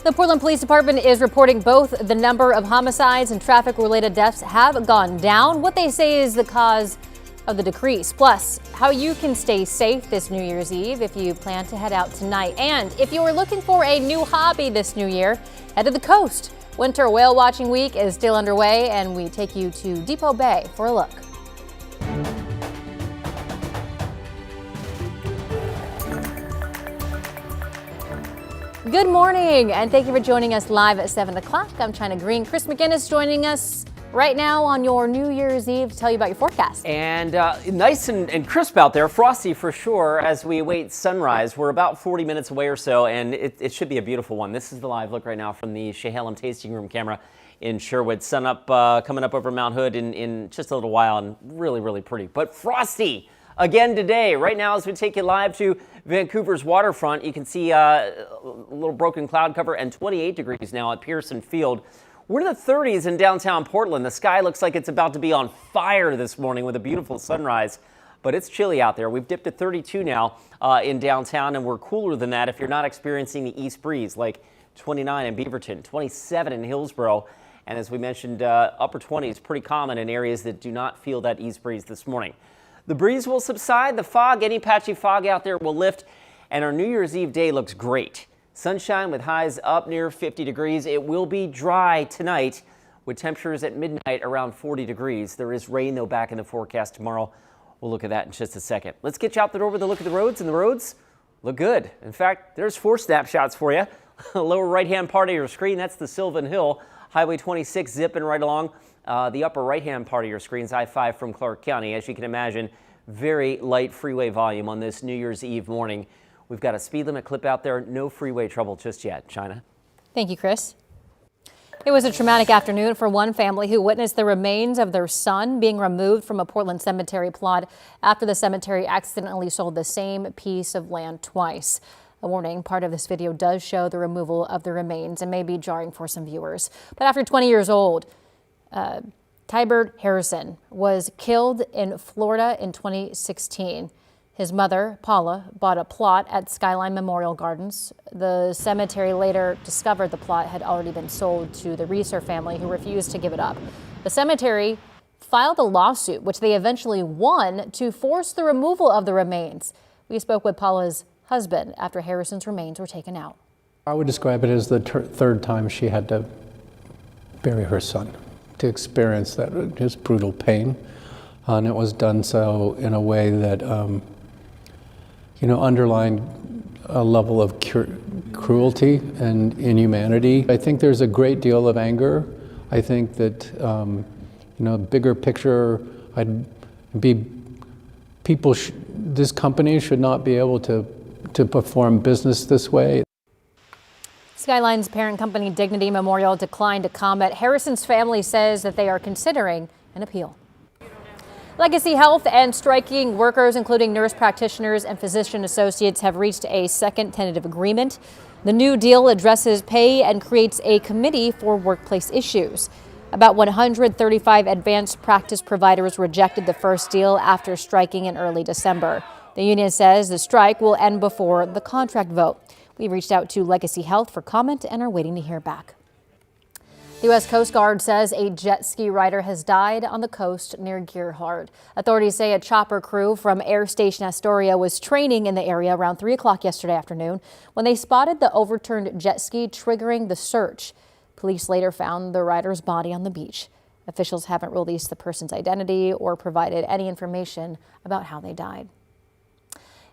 The Portland Police Department is reporting both the number of homicides and traffic-related deaths have gone down. What they say is the cause of the decrease. Plus, how you can stay safe this New Year's Eve if you plan to head out tonight. And if you are looking for a new hobby this new year, head to the coast. Winter whale watching week is still underway, and we take you to Depot Bay for a look. Good morning, and thank you for joining us live at 7 o'clock. I'm China Green. Chris McGinnis joining us right now on your New Year's Eve to tell you about your forecast. And nice and crisp out there, frosty for sure as we await sunrise. We're about 40 minutes away or so, and it should be a beautiful one. This is the live look right now from the Chehalem Tasting Room camera in Sherwood. Sun up coming up over Mount Hood in just a little while, and really, really pretty. But frosty again today. Right now, as we take you live to Vancouver's waterfront, you can see a little broken cloud cover and 28 degrees now at Pearson Field. We're in the 30s in downtown Portland. The sky looks like it's about to be on fire this morning with a beautiful sunrise, but it's chilly out there. We've dipped to 32 now in downtown, and we're cooler than that if you're not experiencing the east breeze, like 29 in Beaverton, 27 in Hillsborough, and as we mentioned, upper 20s pretty common in areas that do not feel that east breeze this morning. The breeze will subside, the fog, any patchy fog out there will lift, and our New Year's Eve day looks great. Sunshine with highs up near 50 degrees. It will be dry tonight with temperatures at midnight around 40 degrees. There is rain, though, back in the forecast tomorrow. We'll look at that in just a second. Let's get you out the door with a look at the roads, and the roads look good. In fact, there's 4 snapshots for you. Lower right-hand part of your screen, that's the Sylvan Hill. Highway 26 zipping right along. The upper right-hand part of your screen is I-5 from Clark County. As you can imagine, very light freeway volume on this New Year's Eve morning. We've got a speed limit clip out there. No freeway trouble just yet. China. Thank you, Chris. It was a traumatic afternoon for one family who witnessed the remains of their son being removed from a Portland cemetery plot after the cemetery accidentally sold the same piece of land twice. A warning, part of this video does show the removal of the remains and may be jarring for some viewers. But after 20 years old, Tybert Harrison was killed in Florida in 2016. His mother, Paula, bought a plot at Skyline Memorial Gardens. The cemetery later discovered the plot had already been sold to the Reeser family, who refused to give it up. The cemetery filed a lawsuit, which they eventually won, to force the removal of the remains. We spoke with Paula's husband after Harrison's remains were taken out. I would describe it as the third time she had to bury her son, to experience that just brutal pain. And it was done so in a way that underlined a level of cruelty and inhumanity. I think there's a great deal of anger. I think that, bigger picture, this company should not be able to perform business this way. Skyline's parent company Dignity Memorial declined to comment. Harrison's family says that they are considering an appeal. Legacy Health and striking workers, including nurse practitioners and physician associates, have reached a second tentative agreement. The new deal addresses pay and creates a committee for workplace issues. About 135 advanced practice providers rejected the first deal after striking in early December. The union says the strike will end before the contract vote. We reached out to Legacy Health for comment and are waiting to hear back. The U.S. Coast Guard says a jet ski rider has died on the coast near Gearhart. Authorities say a chopper crew from Air Station Astoria was training in the area around 3 o'clock yesterday afternoon when they spotted the overturned jet ski, triggering the search. Police later found the rider's body on the beach. Officials haven't released the person's identity or provided any information about how they died.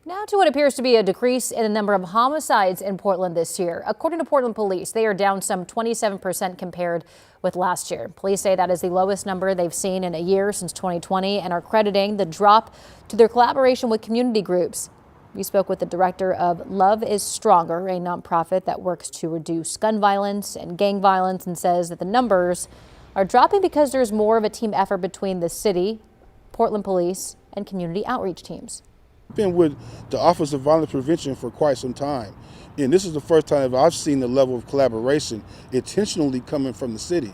Now to what appears to be a decrease in the number of homicides in Portland this year. According to Portland police, they are down some 27% compared with last year. Police say that is the lowest number they've seen in a year since 2020 and are crediting the drop to their collaboration with community groups. We spoke with the director of Love is Stronger, a nonprofit that works to reduce gun violence and gang violence, and says that the numbers are dropping because there's more of a team effort between the city, Portland police, and community outreach teams. I've been with the Office of Violence Prevention for quite some time, and this is the first time I've seen the level of collaboration intentionally coming from the city.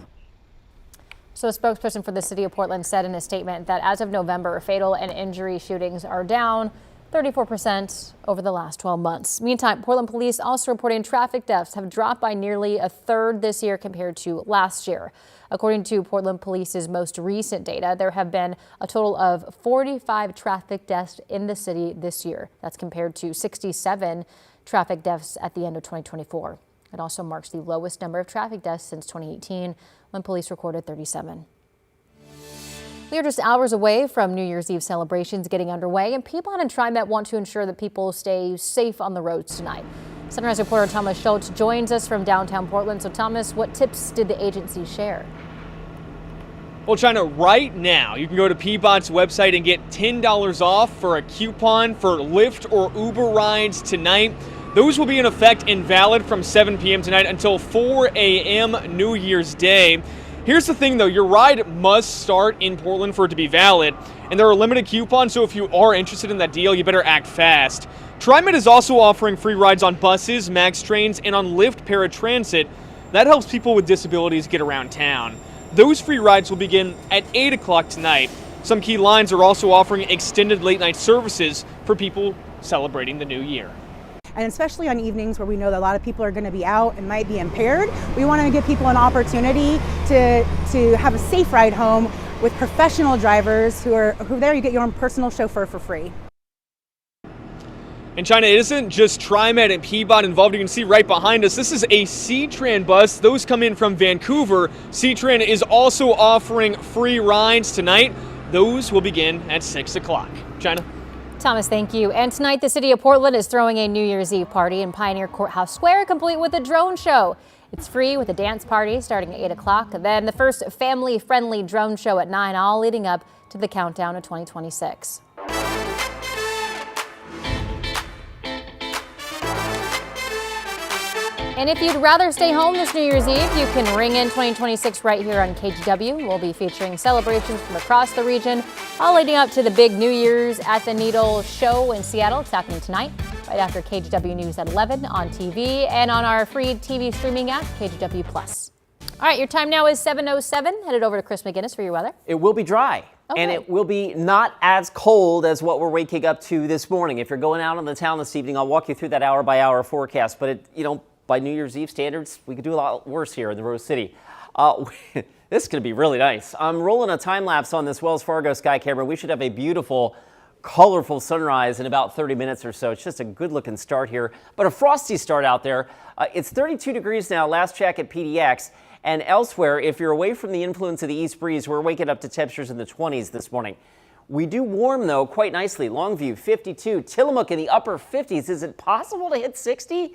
So a spokesperson for the city of Portland said in a statement that as of November, fatal and injury shootings are down 34% over the last 12 months. Meantime, Portland police also reporting traffic deaths have dropped by nearly a third this year compared to last year. According to Portland Police's most recent data, there have been a total of 45 traffic deaths in the city this year. That's compared to 67 traffic deaths at the end of 2024. It also marks the lowest number of traffic deaths since 2018, when police recorded 37. We are just hours away from New Year's Eve celebrations getting underway, and Piedmont and TriMet want to ensure that people stay safe on the roads tonight. Sunrise reporter Thomas Schultz joins us from downtown Portland. So Thomas, what tips did the agency share? Well, China, right now you can go to Piedmont's website and get $10 off for a coupon for Lyft or Uber rides tonight. Those will be in effect and valid from 7 p.m. tonight until 4 a.m. New Year's Day. Here's the thing, though. Your ride must start in Portland for it to be valid, and there are limited coupons, so if you are interested in that deal, you better act fast. TriMet is also offering free rides on buses, Max trains, and on Lyft paratransit. That helps people with disabilities get around town. Those free rides will begin at 8 o'clock tonight. Some key lines are also offering extended late-night services for people celebrating the new year. And especially on evenings where we know that a lot of people are going to be out and might be impaired, we want to give people an opportunity to have a safe ride home with professional drivers who there you get your own personal chauffeur for free. And China, it isn't just TriMet and Piedmont involved. You can see right behind us, this is a C-Tran bus. Those come in from Vancouver. C-Tran is also offering free rides tonight. Those will begin at 6 o'clock. China? Thomas, thank you. And tonight, the city of Portland is throwing a New Year's Eve party in Pioneer Courthouse Square, complete with a drone show. It's free with a dance party starting at 8 o'clock. Then the first family-friendly drone show at 9, all leading up to the countdown of 2026. And if you'd rather stay home this New Year's Eve, you can ring in 2026 right here on KGW. We'll be featuring celebrations from across the region, all leading up to the big New Year's at the Needle show in Seattle. It's happening tonight, right after KGW News at 11 on TV and on our free TV streaming app, KGW Plus. All right, your time now is 7:07. Headed over to Chris McGinnis for your weather. It will be dry. Okay. And it will be not as cold as what we're waking up to this morning. If you're going out on the town this evening, I'll walk you through that hour-by-hour forecast. But by New Year's Eve standards, we could do a lot worse here in the Rose City. This is going to be really nice. I'm rolling a time lapse on this Wells Fargo sky camera. We should have a beautiful, colorful sunrise in about 30 minutes or so. It's just a good looking start here, but a frosty start out there. It's 32 degrees now, last check at PDX. And elsewhere, if you're away from the influence of the east breeze, we're waking up to temperatures in the 20s this morning. We do warm, though, quite nicely. Longview, 52. Tillamook in the upper 50s. Is it possible to hit 60?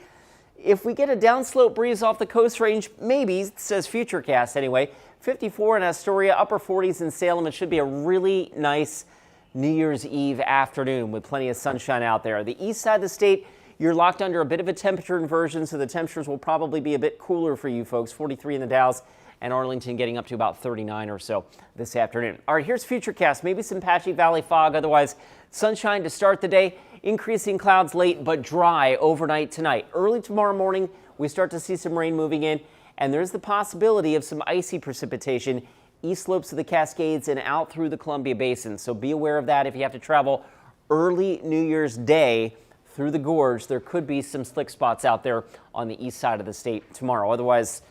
If we get a downslope breeze off the coast range, maybe, says Futurecast anyway. 54 in Astoria, upper 40s in Salem. It should be a really nice New Year's Eve afternoon with plenty of sunshine out there. The east side of the state, you're locked under a bit of a temperature inversion, so the temperatures will probably be a bit cooler for you folks. 43 in the Dalles, and Arlington getting up to about 39 or so this afternoon. All right, here's Futurecast. Maybe some patchy valley fog, otherwise sunshine to start the day. Increasing clouds late, but dry overnight tonight. Early tomorrow morning, we start to see some rain moving in, and there's the possibility of some icy precipitation east slopes of the Cascades and out through the Columbia Basin. So be aware of that if you have to travel early New Year's Day through the gorge. There could be some slick spots out there on the east side of the state tomorrow. Otherwise,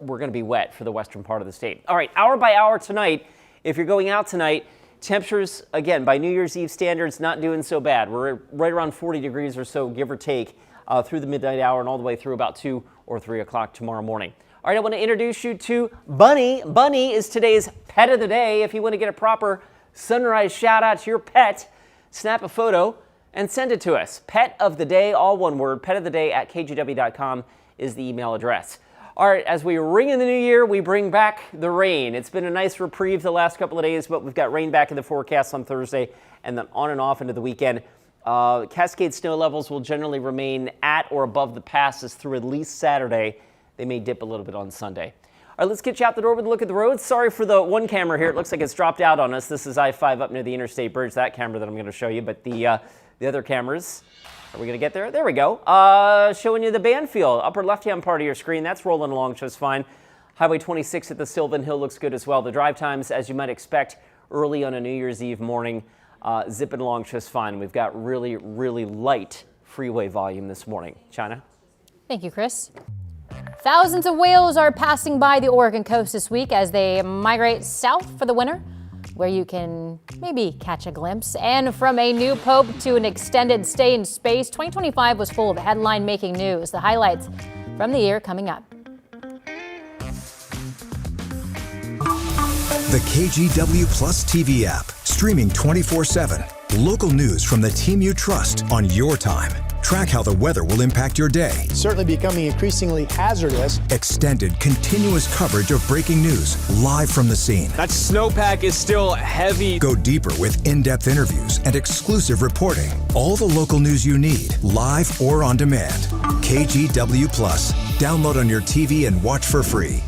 we're going to be wet for the western part of the state. All right, hour by hour tonight, if you're going out tonight, temperatures, again, by New Year's Eve standards, not doing so bad. We're right around 40 degrees or so, give or take, through the midnight hour and all the way through about 2 or 3 o'clock tomorrow morning. All right, I want to introduce you to Bunny. Bunny is today's pet of the day. If you want to get a proper sunrise shout out to your pet, snap a photo and send it to us. Pet of the day, all one word, petoftheday@kgw.com is the email address. All right, as we ring in the new year, we bring back the rain. It's been a nice reprieve the last couple of days, but we've got rain back in the forecast on Thursday and then on and off into the weekend. Cascade snow levels will generally remain at or above the passes through at least Saturday. They may dip a little bit on Sunday. All right, let's get you out the door with a look at the roads. Sorry for the one camera here. It looks like it's dropped out on us. This is I-5 up near the Interstate Bridge, that camera that I'm going to show you, but the other cameras. Are we going to get there? There we go. Showing you the Banfield, upper left-hand part of your screen. That's rolling along just fine. Highway 26 at the Sylvan Hill looks good as well. The drive times, as you might expect, early on a New Year's Eve morning. zipping along just fine. We've got really, really light freeway volume this morning. China? Thank you, Chris. Thousands of whales are passing by the Oregon coast this week as they migrate south for the winter, where you can maybe catch a glimpse. And from a new pope to an extended stay in space, 2025 was full of headline-making news. The highlights from the year coming up. The KGW Plus TV app, streaming 24/7. Local news from the team you trust on your time. Track how the weather will impact your day. Certainly becoming increasingly hazardous. Extended, continuous coverage of breaking news, live from the scene. That snowpack is still heavy. Go deeper with in-depth interviews and exclusive reporting. All the local news you need, live or on demand. KGW Plus. Download on your TV and watch for free.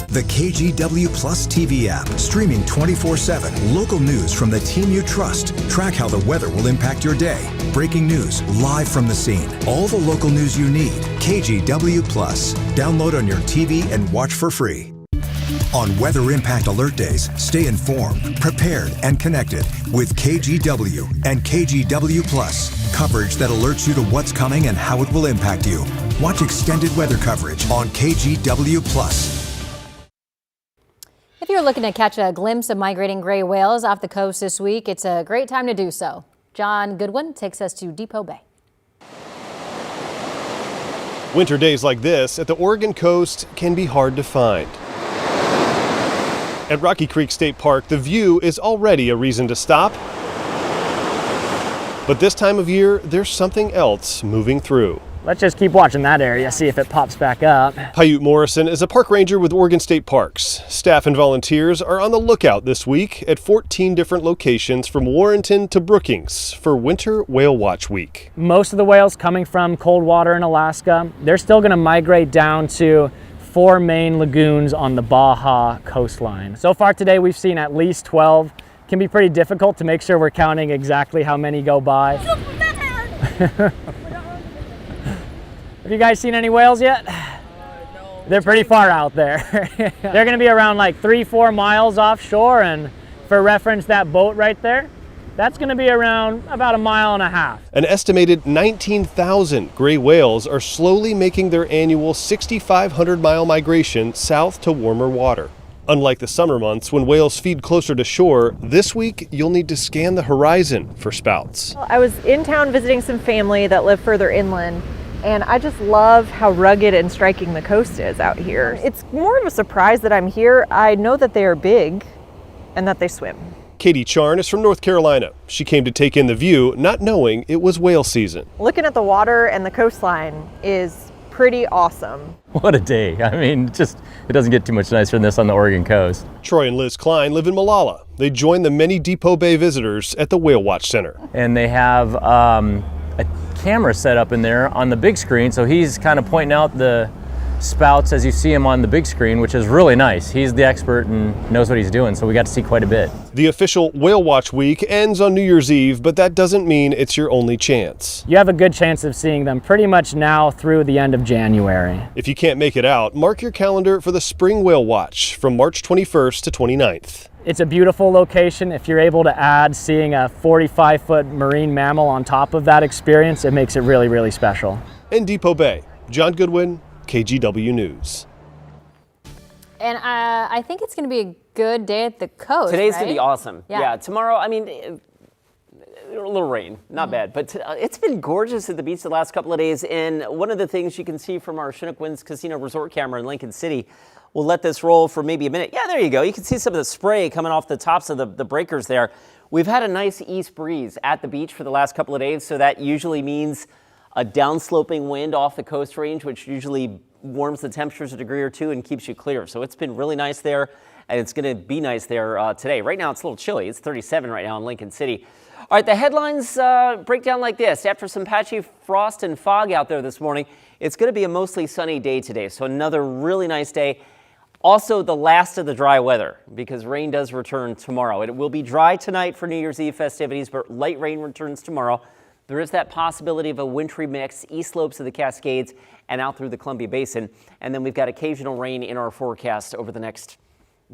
The KGW Plus TV app, streaming 24/7. Local news from the team you trust. Track how the weather will impact your day. Breaking news, live from the scene. All the local news you need. KGW Plus. Download on your TV and watch for free. On Weather Impact Alert Days, stay informed, prepared, and connected with KGW and KGW Plus. Coverage that alerts you to what's coming and how it will impact you. Watch extended weather coverage on KGW Plus. If you're looking to catch a glimpse of migrating gray whales off the coast this week, it's a great time to do so. John Goodwin takes us to Depot Bay. Winter days like this at the Oregon coast can be hard to find. At Rocky Creek State Park, the view is already a reason to stop. But this time of year, there's something else moving through. Let's just keep watching that area, see if it pops back up. Paiute Morrison is a park ranger with Oregon State Parks. Staff and volunteers are on the lookout this week at 14 different locations from Warrenton to Brookings for Winter Whale Watch Week. Most of the whales coming from cold water in Alaska, they're still going to migrate down to 4 main lagoons on the Baja coastline. So far today we've seen at least 12. It can be pretty difficult to make sure we're counting exactly how many go by. Have you guys seen any whales yet? No. They're pretty far out there. They're gonna be around like 3-4 miles offshore, and for reference, that boat right there, that's gonna be around about 1.5 miles. An estimated 19,000 gray whales are slowly making their annual 6,500-mile migration south to warmer water. Unlike the summer months when whales feed closer to shore, this week you'll need to scan the horizon for spouts. I was in town visiting some family that live further inland, and I just love how rugged and striking the coast is out here. It's more of a surprise that I'm here. I know that they are big and that they swim. Katie Charn is from North Carolina. She came to take in the view, not knowing it was whale season. Looking at the water and the coastline is pretty awesome. What a day. I mean, it doesn't get too much nicer than this on the Oregon coast. Troy and Liz Klein live in Molalla. They join the many Depot Bay visitors at the Whale Watch Center. And they have a camera set up in there on the big screen, so he's kind of pointing out the spouts as you see him on the big screen, which is really nice. He's the expert and knows what he's doing, so we got to see quite a bit. The official Whale Watch Week ends on New Year's Eve, but that doesn't mean it's your only chance. You have a good chance of seeing them pretty much now through the end of January. If you can't make it out, mark your calendar for the Spring Whale Watch from March 21st to 29th. It's a beautiful location. If you're able to add seeing a 45-foot marine mammal on top of that experience, it makes it really, really special. In Depot Bay, John Goodwin, KGW News. And I think it's going to be a good day at the coast. Today's right? going to be awesome. Yeah. Tomorrow, I mean, a little rain, not bad, but it's been gorgeous at the beach the last couple of days. And one of the things you can see from our Chinook Winds Casino Resort camera in Lincoln City, we'll let this roll for maybe a minute. Yeah, there you go. You can see some of the spray coming off the tops of the breakers there. We've had a nice east breeze at the beach for the last couple of days, so that usually means a downsloping wind off the coast range, which usually warms the temperatures a degree or two and keeps you clear. So it's been really nice there, and it's going to be nice there today. Right now it's a little chilly. It's 37 right now in Lincoln City. All right, the headlines break down like this. After some patchy frost and fog out there this morning, it's going to be a mostly sunny day today. So another really nice day. Also the last of the dry weather, because rain does return tomorrow. It will be dry tonight for New Year's Eve festivities, but light rain returns tomorrow. There is that possibility of a wintry mix, east slopes of the Cascades and out through the Columbia Basin. And then we've got occasional rain in our forecast over the next,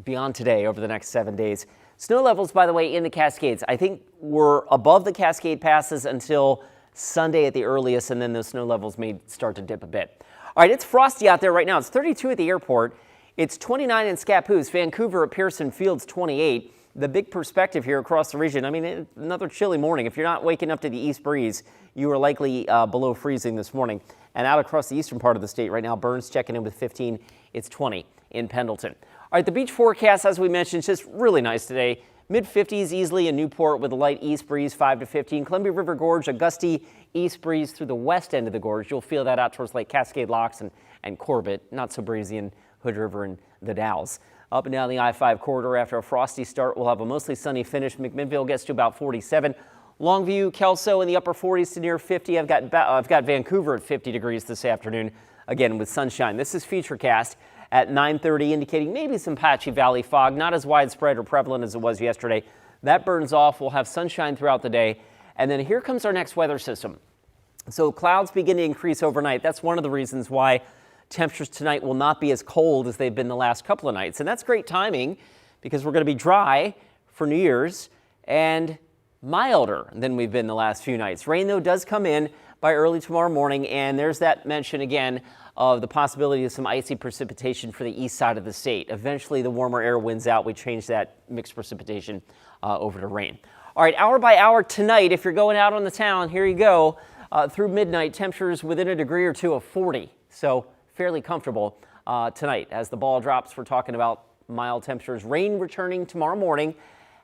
beyond today, over the next 7 days. Snow levels, by the way, in the Cascades, I think we're above the Cascade passes until Sunday at the earliest, and then those snow levels may start to dip a bit. All right, it's frosty out there right now. It's 32 at the airport. It's 29 in Scappoose, Vancouver at Pearson Fields 28. The big perspective here across the region, I mean, another chilly morning. If you're not waking up to the east breeze, you are likely below freezing this morning. And out across the eastern part of the state right now, Burns checking in with 15. It's 20 in Pendleton. All right, the beach forecast, as we mentioned, is just really nice today. Mid-50s easily in Newport with a light east breeze, 5 to 15. Columbia River Gorge, a gusty east breeze through the west end of the gorge. You'll feel that out towards Lake Cascade Locks and Corbett. Not so breezy in Hood River and the Dalles. Up and down the I-5 corridor after a frosty start, we'll have a mostly sunny finish. McMinnville gets to about 47. Longview, Kelso in the upper 40s to near 50. I've got Vancouver at 50 degrees this afternoon, again with sunshine. This is Futurecast at 9:30, indicating maybe some patchy valley fog, not as widespread or prevalent as it was yesterday. That burns off. We'll have sunshine throughout the day. And then here comes our next weather system. So clouds begin to increase overnight. That's one of the reasons why temperatures tonight will not be as cold as they've been the last couple of nights. And that's great timing because we're going to be dry for New Year's and milder than we've been the last few nights. Rain, though, does come in by early tomorrow morning, and there's that mention again of the possibility of some icy precipitation for the east side of the state. Eventually, the warmer air wins out. We change that mixed precipitation over to rain. All right, hour by hour tonight, if you're going out on the town, here you go. Through midnight, temperatures within a degree or two of 40. So fairly comfortable tonight. As the ball drops, we're talking about mild temperatures. Rain returning tomorrow morning.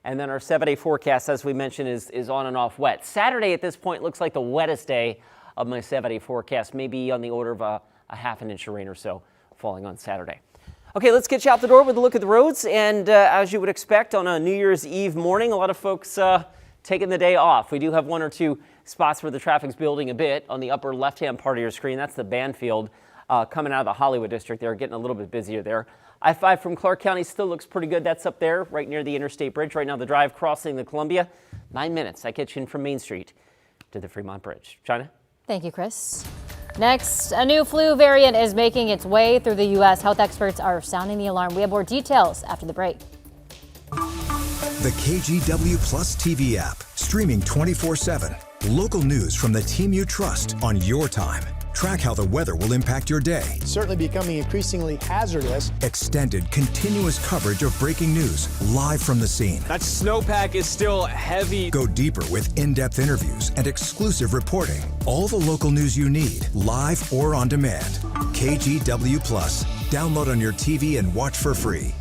And then our 7-day forecast, as we mentioned, is on and off wet. Saturday at this point looks like the wettest day of my 7-day forecast, maybe on the order of a half an inch of rain or so falling on Saturday. Okay, let's get you out the door with a look at the roads. And as you would expect on a New Year's Eve morning, a lot of folks taking the day off. We do have one or two spots where the traffic's building a bit. On the upper left-hand part of your screen, that's the Banfield coming out of the Hollywood district. They're getting a little bit busier there. I-5 from Clark County still looks pretty good. That's up there right near the Interstate Bridge. Right now, the drive crossing the Columbia, 9 minutes. That gets you in from Main Street to the Fremont Bridge. China? Thank you, Chris. Next, a new flu variant is making its way through the U.S. Health experts are sounding the alarm. We have more details after the break. The KGW Plus TV app, streaming 24/7. Local news from the team you trust on your time. Track how the weather will impact your day. It's certainly becoming increasingly hazardous. Extended, continuous coverage of breaking news live from the scene. That snowpack is still heavy. Go deeper with in-depth interviews and exclusive reporting. All the local news you need, live or on demand. KGW Plus. Download on your TV and watch for free.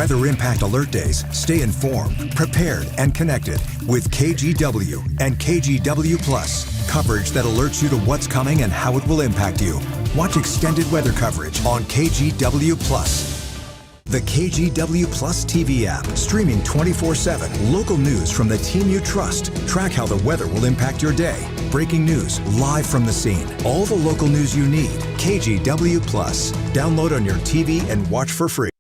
weather impact alert days, stay informed, prepared, and connected with KGW and KGW Plus. Coverage that alerts you to what's coming and how it will impact you. Watch extended weather coverage on KGW Plus. The KGW Plus TV app, streaming 24/7. Local news from the team you trust. Track how the weather will impact your day. Breaking news live from the scene. All the local news you need. KGW Plus. Download on your TV and watch for free.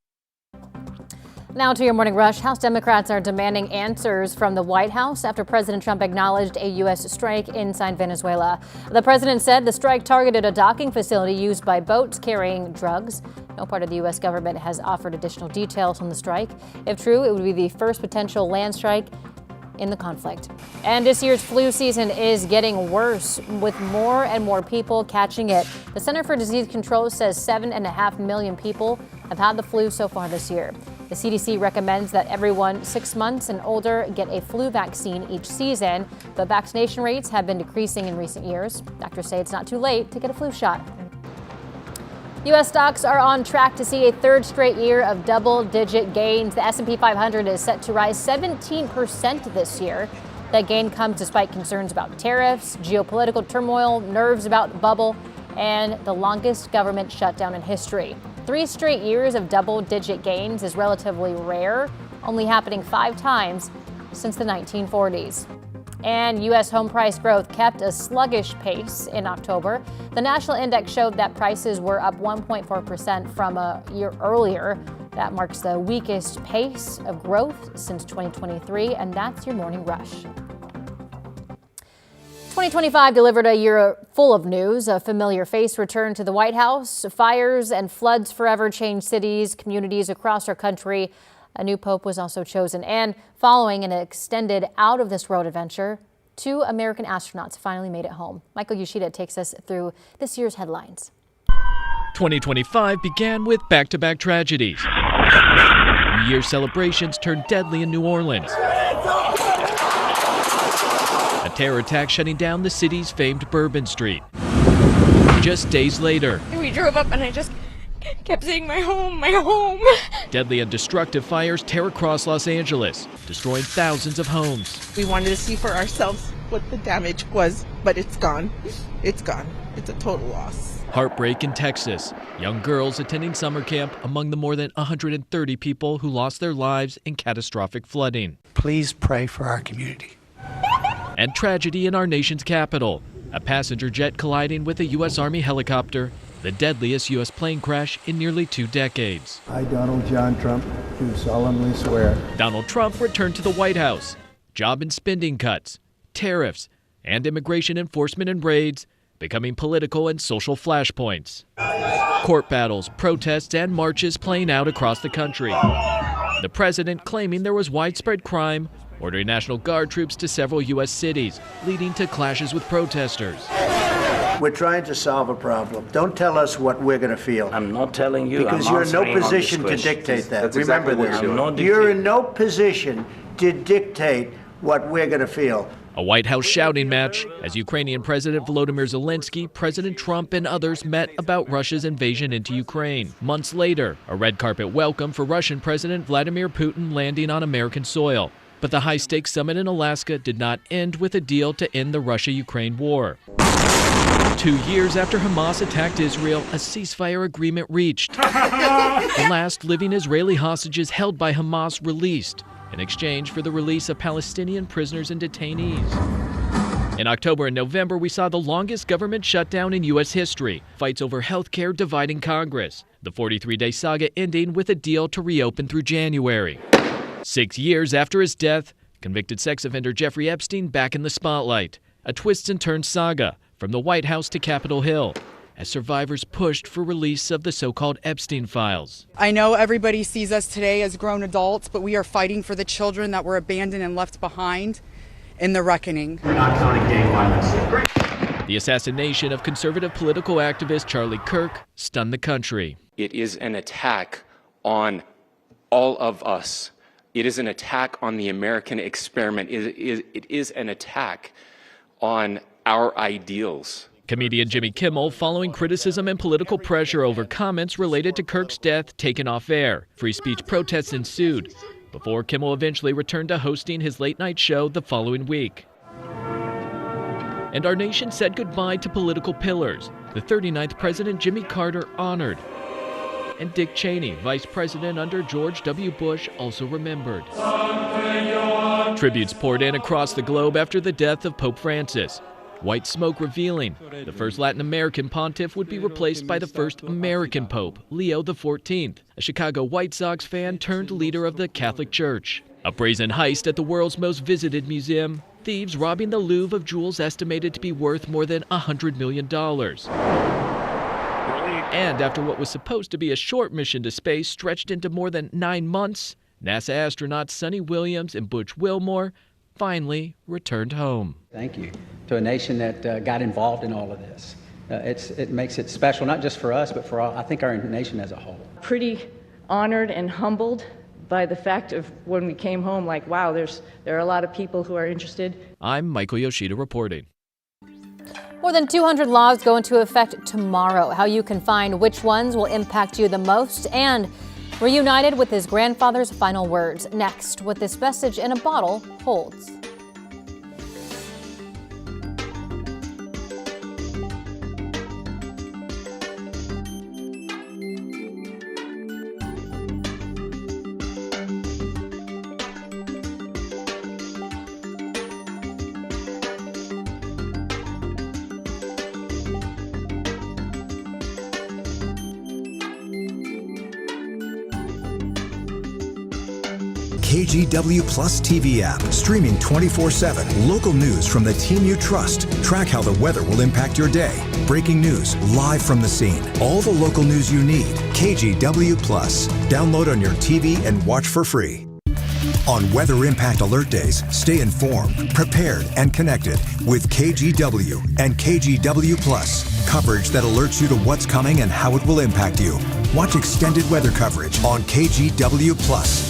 Now to your morning rush. House Democrats are demanding answers from the White House after President Trump acknowledged a U.S. strike inside Venezuela. The president said the strike targeted a docking facility used by boats carrying drugs. No part of the U.S. government has offered additional details on the strike. If true, it would be the first potential land strike in the conflict. And this year's flu season is getting worse, with more and more people catching it. The Center for Disease Control says 7.5 million people have had the flu so far this year. The CDC recommends that everyone 6 months and older get a flu vaccine each season, but vaccination rates have been decreasing in recent years. Doctors say it's not too late to get a flu shot. U.S. stocks are on track to see a third straight year of double-digit gains. The S&P 500 is set to rise 17% this year. That gain comes despite concerns about tariffs, geopolitical turmoil, nerves about the bubble, and the longest government shutdown in history. 3 straight years of double-digit gains is relatively rare, only happening 5 times since the 1940s. And U.S. home price growth kept a sluggish pace in October. The national index showed that prices were up 1.4% from a year earlier. That marks the weakest pace of growth since 2023, and that's your morning rush. 2025 delivered a year full of news. A familiar face returned to the White House. Fires and floods forever changed cities, communities across our country. A new pope was also chosen. And following an extended out-of-this-world adventure, 2 American astronauts finally made it home. Michael Yoshida takes us through this year's headlines. 2025 began with back-to-back tragedies. New Year's celebrations turned deadly in New Orleans. A terror attack shutting down the city's famed Bourbon Street. Just days later, we drove up and I just kept saying, my home, my home. Deadly and destructive fires tear across Los Angeles, destroying thousands of homes. We wanted to see for ourselves what the damage was, but it's gone. It's gone. It's a total loss. Heartbreak in Texas. Young girls attending summer camp among the more than 130 people who lost their lives in catastrophic flooding. Please pray for our community. And tragedy in our nation's capital. A passenger jet colliding with a U.S. Army helicopter, the deadliest U.S. plane crash in nearly 2 decades. I, Donald John Trump, do solemnly swear. Donald Trump returned to the White House. Job and spending cuts, tariffs, and immigration enforcement and raids becoming political and social flashpoints. Court battles, protests, and marches playing out across the country. The president claiming there was widespread crime, ordering National Guard troops to several U.S. cities, leading to clashes with protesters. We're trying to solve a problem. Don't tell us what we're going to feel. I'm not telling you. Because you're in no position to dictate that. That's Remember exactly this. You're in no position to dictate what we're going to feel. A White House shouting match as Ukrainian President Volodymyr Zelensky, President Trump, and others met about Russia's invasion into Ukraine. Months later, a red carpet welcome for Russian President Vladimir Putin landing on American soil. But the high-stakes summit in Alaska did not end with a deal to end the Russia-Ukraine war. 2 years after Hamas attacked Israel, a ceasefire agreement reached. The last living Israeli hostages held by Hamas released in exchange for the release of Palestinian prisoners and detainees. In October and November, we saw the longest government shutdown in U.S. history. Fights over health care dividing Congress. The 43-day saga ending with a deal to reopen through January. 6 years after his death, convicted sex offender Jeffrey Epstein back in the spotlight. A twists and turns saga from the White House to Capitol Hill as survivors pushed for release of the so-called Epstein files. I know everybody sees us today as grown adults, but we are fighting for the children that were abandoned and left behind in the reckoning. We're not counting gang violence. The assassination of conservative political activist Charlie Kirk stunned the country. It is an attack on all of us. It is an attack on the American experiment. It is an attack on our ideals. Comedian Jimmy Kimmel following criticism and political pressure over comments related to Kirk's death taken off air. Free speech protests ensued before Kimmel eventually returned to hosting his late-night show the following week. And our nation said goodbye to political pillars. The 39th President Jimmy Carter honored. And Dick Cheney, Vice President under George W. Bush, also remembered. Tributes poured in across the globe after the death of Pope Francis. White smoke revealing the first Latin American pontiff would be replaced by the first American Pope, Leo XIV, a Chicago White Sox fan turned leader of the Catholic Church. A brazen heist at the world's most visited museum, thieves robbing the Louvre of jewels estimated to be worth more than $100 million. And after what was supposed to be a short mission to space stretched into more than 9 months, NASA astronauts Sonny Williams and Butch Wilmore finally returned home. Thank you to a nation that got involved in all of this. It makes it special, not just for us, but for all, I think our nation as a whole. Pretty honored and humbled by the fact of when we came home, like, wow, there are a lot of people who are interested. I'm Michael Yoshida reporting. More than 200 laws go into effect tomorrow. How you can find which ones will impact you the most, and reunited with his grandfather's final words. Next, what this message in a bottle holds. KGW Plus TV app, streaming 24/7. Local news from the team you trust. Track how the weather will impact your day. Breaking news live from the scene. All the local news you need. KGW Plus. Download on your TV and watch for free. On Weather Impact Alert Days, stay informed, prepared, and connected with KGW and KGW Plus. Coverage that alerts you to what's coming and how it will impact you. Watch extended weather coverage on KGW Plus.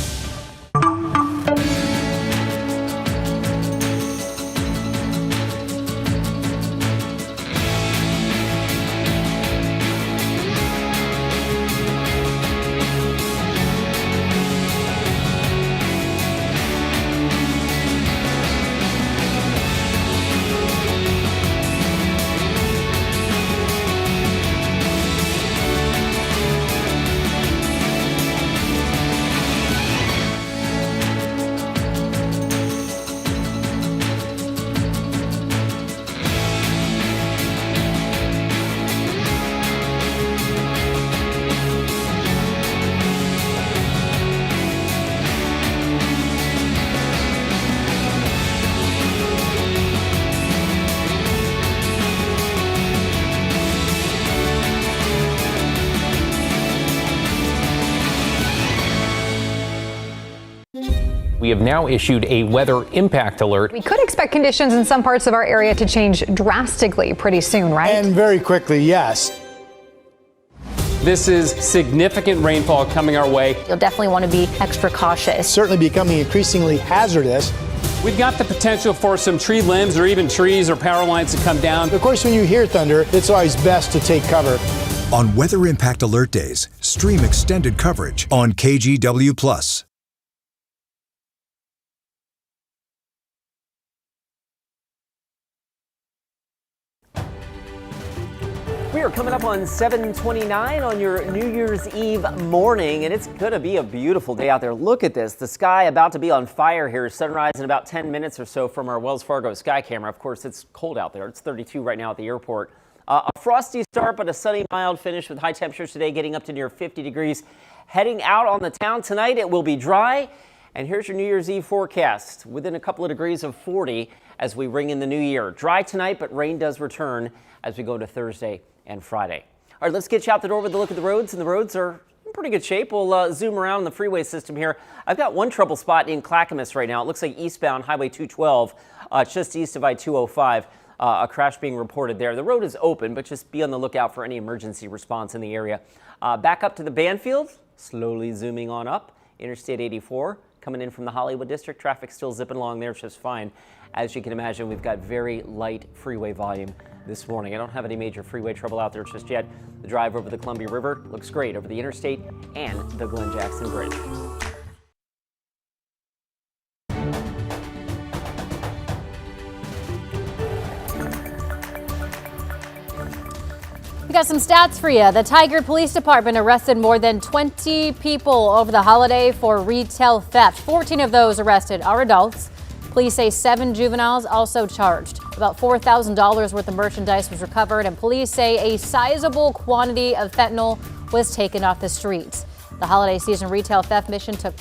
We have now issued a weather impact alert. We could expect conditions in some parts of our area to change drastically pretty soon, right? And very quickly, yes. This is significant rainfall coming our way. You'll definitely want to be extra cautious. Certainly becoming increasingly hazardous. We've got the potential for some tree limbs or even trees or power lines to come down. Of course, when you hear thunder, it's always best to take cover. On Weather Impact Alert Days, stream extended coverage on KGW Plus. We are coming up on 7:29 on your New Year's Eve morning, and it's going to be a beautiful day out there. Look at this. The sky about to be on fire here. Sunrise in about 10 minutes or so from our Wells Fargo sky camera. Of course, it's cold out there. It's 32 right now at the airport. A frosty start, but a sunny, mild finish with high temperatures today getting up to near 50 degrees. Heading out on the town tonight, it will be dry. And here's your New Year's Eve forecast. Within a couple of degrees of 40 as we ring in the new year. Dry tonight, but rain does return as we go to Thursday and Friday. All right, let's get you out the door with a look at the roads, and the roads are in pretty good shape. We'll zoom around the freeway system here. I've got one trouble spot in Clackamas right now. It looks like eastbound Highway 212, just east of I-205. A crash being reported there. The road is open, but just be on the lookout for any emergency response in the area. Back up to the Banfield, slowly zooming on up. Interstate 84, coming in from the Hollywood district. Traffic still zipping along there just fine. As you can imagine, we've got very light freeway volume this morning. I don't have any major freeway trouble out there just yet. The drive over the Columbia River looks great over the interstate and the Glen Jackson Bridge. We got some stats for you. The Tigard Police Department arrested more than 20 people over the holiday for retail theft. 14 of those arrested are adults. Police say 7 juveniles also charged. About $4,000 worth of merchandise was recovered, and police say a sizable quantity of fentanyl was taken off the streets. The holiday season retail theft mission took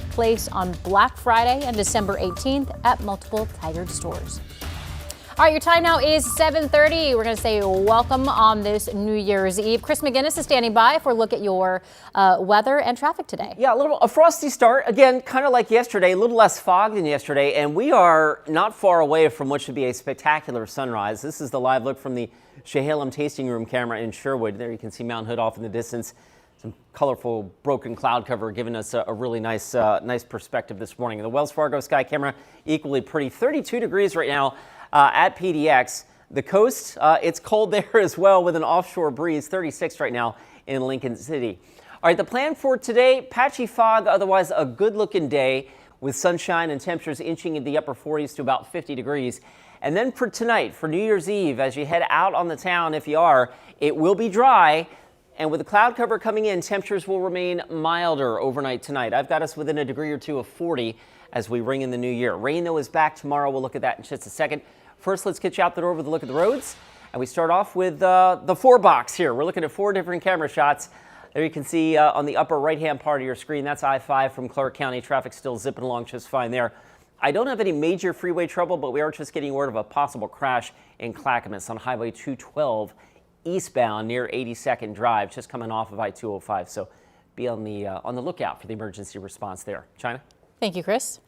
place on Black Friday and December 18th at multiple Tigard stores. All right, your time now is 7:30. We're going to say welcome on this New Year's Eve. Chris McGinnis is standing by for a look at your weather and traffic today. Yeah, a frosty start. Again, kind of like yesterday, a little less fog than yesterday, and we are not far away from what should be a spectacular sunrise. This is the live look from the Chehalem Tasting Room camera in Sherwood. There you can see Mount Hood off in the distance. Some colorful broken cloud cover giving us a really nice perspective this morning. The Wells Fargo sky camera equally pretty. 32 degrees right now. At PDX. The coast, it's cold there as well with an offshore breeze, 36 right now in Lincoln City. All right, the plan for today, patchy fog, otherwise a good looking day with sunshine and temperatures inching in the upper 40s to about 50 degrees. And then for tonight, for New Year's Eve, as you head out on the town, if you are, it will be dry. And with the cloud cover coming in, temperatures will remain milder overnight tonight. I've got us within a degree or two of 40 as we ring in the new year. Rain, though, is back tomorrow. We'll look at that in just a second. First, let's get you out the door with a look at the roads. And we start off with the 4 box here. We're looking at 4 different camera shots. There you can see on the upper right-hand part of your screen, that's I-5 from Clark County. Traffic still zipping along just fine there. I don't have any major freeway trouble, but we are just getting word of a possible crash in Clackamas on Highway 212 eastbound near 82nd Drive, just coming off of I-205. So be on the lookout for the emergency response there. China? Thank you, Chris.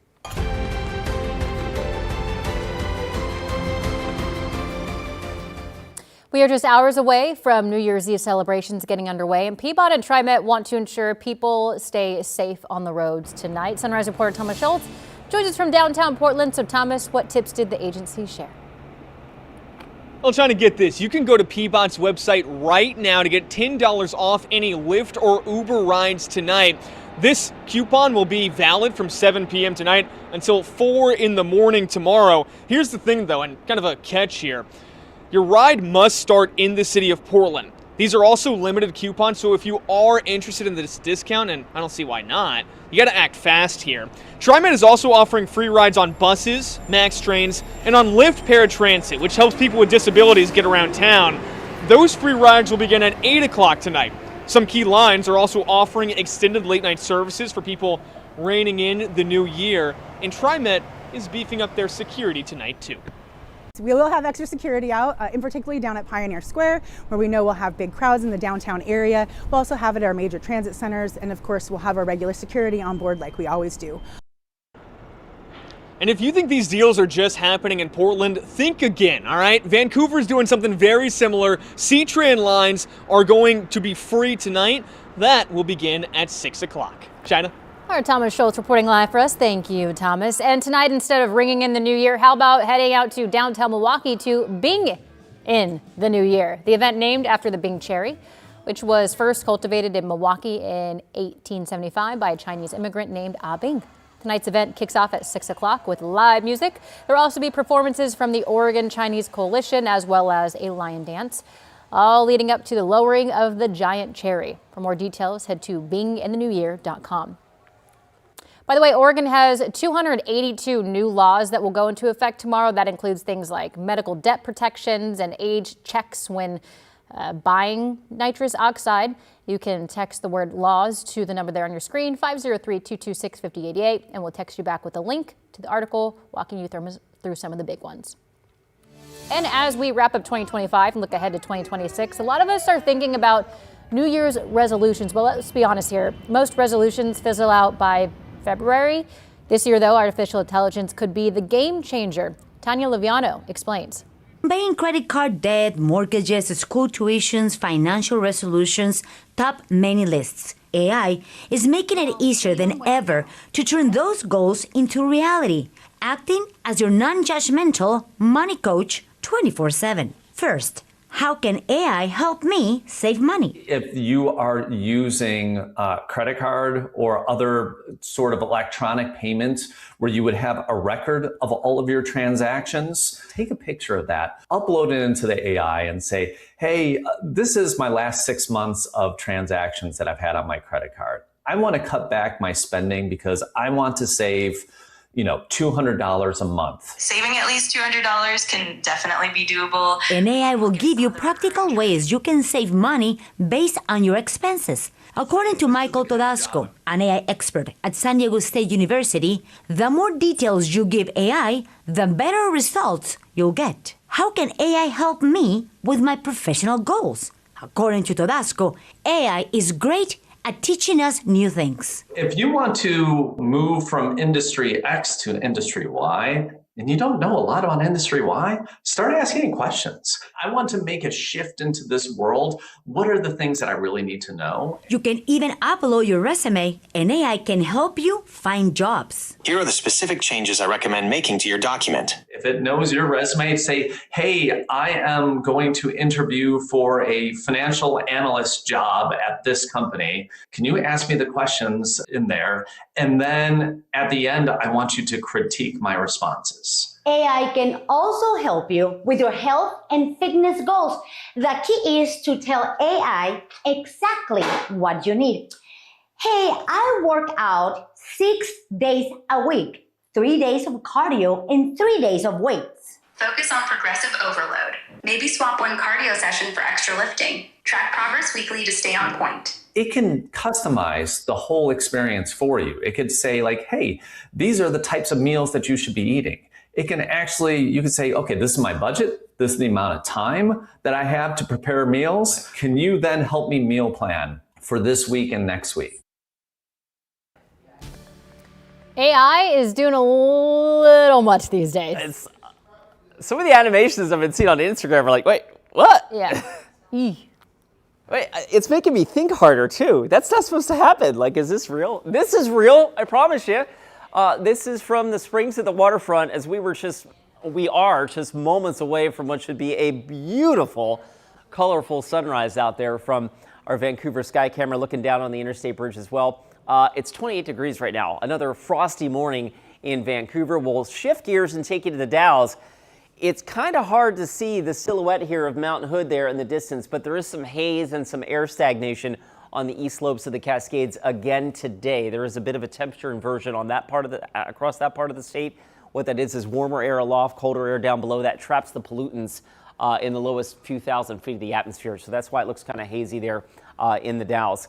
We are just hours away from New Year's Eve celebrations getting underway, and Peabody and TriMet want to ensure people stay safe on the roads tonight. Sunrise reporter Thomas Schultz joins us from downtown Portland. So Thomas, what tips did the agency share? Well, trying to get this, you can go to Peabod's website right now to get $10 off any Lyft or Uber rides tonight. This coupon will be valid from 7 p.m. tonight until 4 in the morning tomorrow. Here's the thing, though, and kind of a catch here. Your ride must start in the city of Portland. These are also limited coupons, so if you are interested in this discount, and I don't see why not, you got to act fast here. TriMet is also offering free rides on buses, MAX trains, and on Lyft Paratransit, which helps people with disabilities get around town. Those free rides will begin at 8 o'clock tonight. Some key lines are also offering extended late-night services for people reining in the new year, and TriMet is beefing up their security tonight, too. We will have extra security out, in particularly down at Pioneer Square, where we know we'll have big crowds in the downtown area. We'll also have it at our major transit centers, and of course we'll have our regular security on board like we always do. And if you think these deals are just happening in Portland, think again, all right? Vancouver's doing something very similar. C-Tran lines are going to be free tonight. That will begin at 6 o'clock. China? All right, Thomas Schultz reporting live for us. Thank you, Thomas. And tonight, instead of ringing in the new year, how about heading out to downtown Milwaukee to Bing in the new year? The event named after the Bing cherry, which was first cultivated in Milwaukee in 1875 by a Chinese immigrant named Ah Bing. Tonight's event kicks off at 6 o'clock with live music. There will also be performances from the Oregon Chinese Coalition as well as a lion dance, all leading up to the lowering of the giant cherry. For more details, head to binginthenewyyear.com. By the way, Oregon has 282 new laws that will go into effect tomorrow. That includes things like medical debt protections and age checks when buying nitrous oxide. You can text the word laws to the number there on your screen, 503-226-5088, and we'll text you back with a link to the article walking you through some of the big ones. And as we wrap up 2025 and look ahead to 2026, a lot of us are thinking about New Year's resolutions. Well, let's be honest here. Most resolutions fizzle out by February. This year, though, artificial intelligence could be the game changer. Tanya Liviano explains. Paying credit card debt, mortgages, school tuitions, financial resolutions top many lists. AI is making it easier than ever to turn those goals into reality, acting as your non-judgmental money coach 24/7. First, how can AI help me save money? If you are using a credit card or other sort of electronic payments where you would have a record of all of your transactions, take a picture of that, upload it into the AI and say, hey, this is my last 6 months of transactions that I've had on my credit card. I want to cut back my spending because I want to save $200 a month. Saving at least $200 can definitely be doable. And AI will give you practical ways you can save money based on your expenses. According to Michael Todasco, an AI expert at San Diego State University, the more details you give AI, the better results you'll get. How can AI help me with my professional goals? According to Todasco, AI is great at teaching us new things. If you want to move from industry X to industry Y, and you don't know a lot about industry Y, start asking questions. I want to make a shift into this world. What are the things that I really need to know? You can even upload your resume, and AI can help you find jobs. Here are the specific changes I recommend making to your document. If it knows your resume, say, hey, I am going to interview for a financial analyst job at this company. Can you ask me the questions in there? And then at the end, I want you to critique my responses. AI can also help you with your health and fitness goals. The key is to tell AI exactly what you need. Hey, I work out 6 days a week, 3 days of cardio and 3 days of weights. Focus on progressive overload. Maybe swap one cardio session for extra lifting. Track progress weekly to stay on point. It can customize the whole experience for you. It could say like, hey, these are the types of meals that you should be eating. It can actually, you could say, okay, this is my budget. This is the amount of time that I have to prepare meals. Can you then help me meal plan for this week and next week? AI is doing a little much these days. Some of the animations I've been seeing on Instagram are like, wait, what? Yeah. Wait, it's making me think harder too. That's not supposed to happen. Like, is this real? This is real, I promise you. This is from the Springs at the waterfront as we are just moments away from what should be a beautiful, colorful sunrise out there from our Vancouver sky camera looking down on the Interstate Bridge as well. It's 28 degrees right now. Another frosty morning in Vancouver. We'll shift gears and take you to the Dalles. It's kind of hard to see the silhouette here of Mount Hood there in the distance, but there is some haze and some air stagnation on the east slopes of the Cascades again today. There is a bit of a temperature inversion on that part of across that part of the state. What that is warmer air aloft, colder air down below. That traps the pollutants in the lowest few thousand feet of the atmosphere. So that's why it looks kind of hazy there in the Dalles.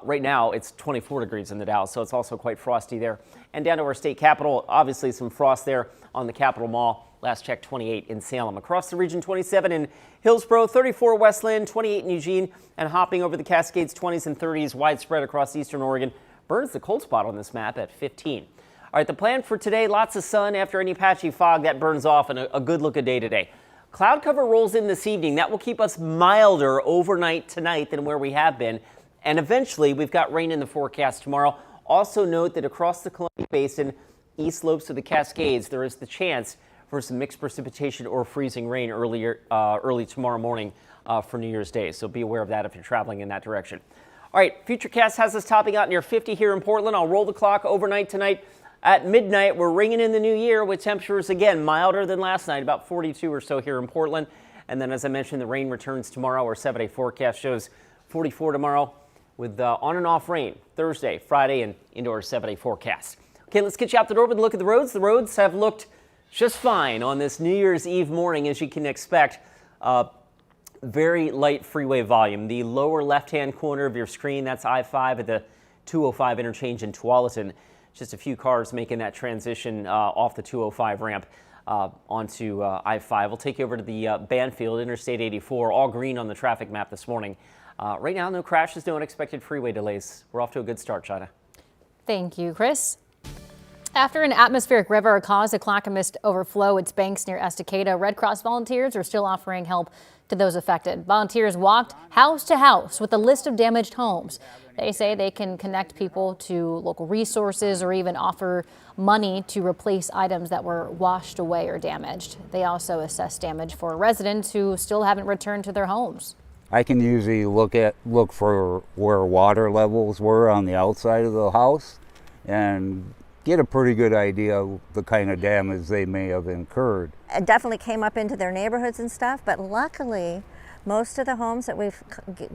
Right now, it's 24 degrees in the Dalles, so it's also quite frosty there. And down to our state capital, obviously some frost there on the Capitol Mall. Last check, 28 in Salem. Across the region, 27 in Hillsborough, 34 Westland, 28 in Eugene, and hopping over the Cascades, 20s and 30s widespread across eastern Oregon. Burns the cold spot on this map at 15. All right, the plan for today, lots of sun after any patchy fog. That burns off, and a good look of day today. Cloud cover rolls in this evening. That will keep us milder overnight tonight than where we have been. And eventually, we've got rain in the forecast tomorrow. Also note that across the Columbia Basin, east slopes of the Cascades, there is the chance for some mixed precipitation or freezing rain early tomorrow morning for New Year's Day. So be aware of that if you're traveling in that direction. All right, Futurecast has us topping out near 50 here in Portland. I'll roll the clock overnight tonight. At midnight, we're ringing in the new year with temperatures, again, milder than last night, about 42 or so here in Portland. And then, as I mentioned, the rain returns tomorrow. Our 7-day forecast shows 44 tomorrow with on and off rain Thursday, Friday, and into our 7-day forecast. Okay, let's get you out the door with a look at the roads. The roads have looked just fine on this New Year's Eve morning, as you can expect. Very light freeway volume. The lower left-hand corner of your screen, that's I-5 at the 205 interchange in Tualatin. Just a few cars making that transition off the 205 ramp onto I-5. We'll take you over to the Banfield, Interstate 84, all green on the traffic map this morning. Right now, no crashes, no unexpected freeway delays. We're off to a good start, China. Thank you, Chris. After an atmospheric river caused a Clackamas to overflow its banks near Estacada, Red Cross volunteers are still offering help to those affected. Volunteers walked house to house with a list of damaged homes. They say they can connect people to local resources or even offer money to replace items that were washed away or damaged. They also assess damage for residents who still haven't returned to their homes. I can usually look for where water levels were on the outside of the house and get a pretty good idea of the kind of damage they may have incurred. It definitely came up into their neighborhoods and stuff, but luckily most of the homes that we've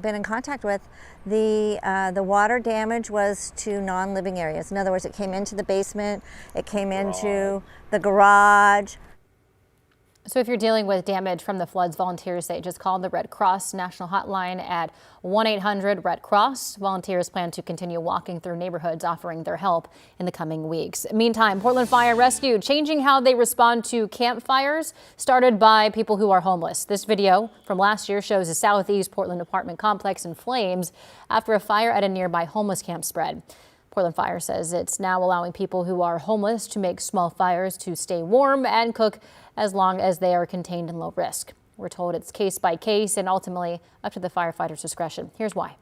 been in contact with, the water damage was to non-living areas. In other words, it came into the basement, it came into the garage. So if you're dealing with damage from the floods, volunteers say just call the Red Cross National Hotline at 1-800-RED-CROSS. Volunteers plan to continue walking through neighborhoods offering their help in the coming weeks. Meantime, Portland Fire Rescue changing how they respond to campfires started by people who are homeless. This video from last year shows a Southeast Portland apartment complex in flames after a fire at a nearby homeless camp spread. Portland Fire says it's now allowing people who are homeless to make small fires to stay warm and cook as long as they are contained and low risk. We're told it's case by case and ultimately up to the firefighters' discretion. Here's why.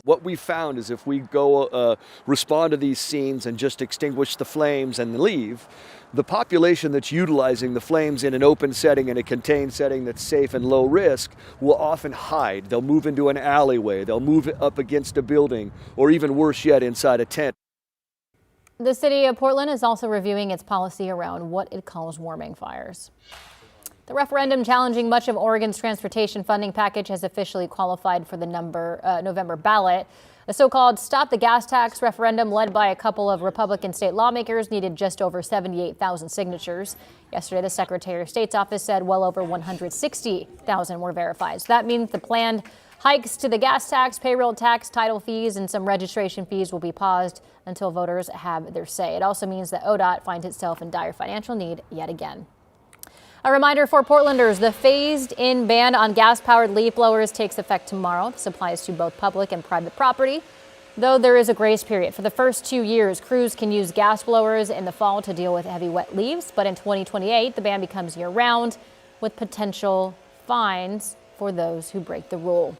What we found is if we go respond to these scenes and just extinguish the flames and leave, the population that's utilizing the flames in an open setting, in a contained setting that's safe and low risk, will often hide. They'll move into an alleyway, they'll move up against a building, or even worse yet, inside a tent. The city of Portland is also reviewing its policy around what it calls warming fires. The referendum challenging much of Oregon's transportation funding package has officially qualified for the November ballot. A so-called Stop the Gas Tax referendum led by a couple of Republican state lawmakers needed just over 78,000 signatures. Yesterday, the Secretary of State's office said well over 160,000 were verified. So that means the planned hikes to the gas tax, payroll tax, title fees, and some registration fees will be paused until voters have their say. It also means that ODOT finds itself in dire financial need yet again. A reminder for Portlanders, the phased-in ban on gas-powered leaf blowers takes effect tomorrow. This applies to both public and private property, though there is a grace period. For the first 2 years, crews can use gas blowers in the fall to deal with heavy wet leaves, but in 2028, the ban becomes year-round with potential fines for those who break the rule.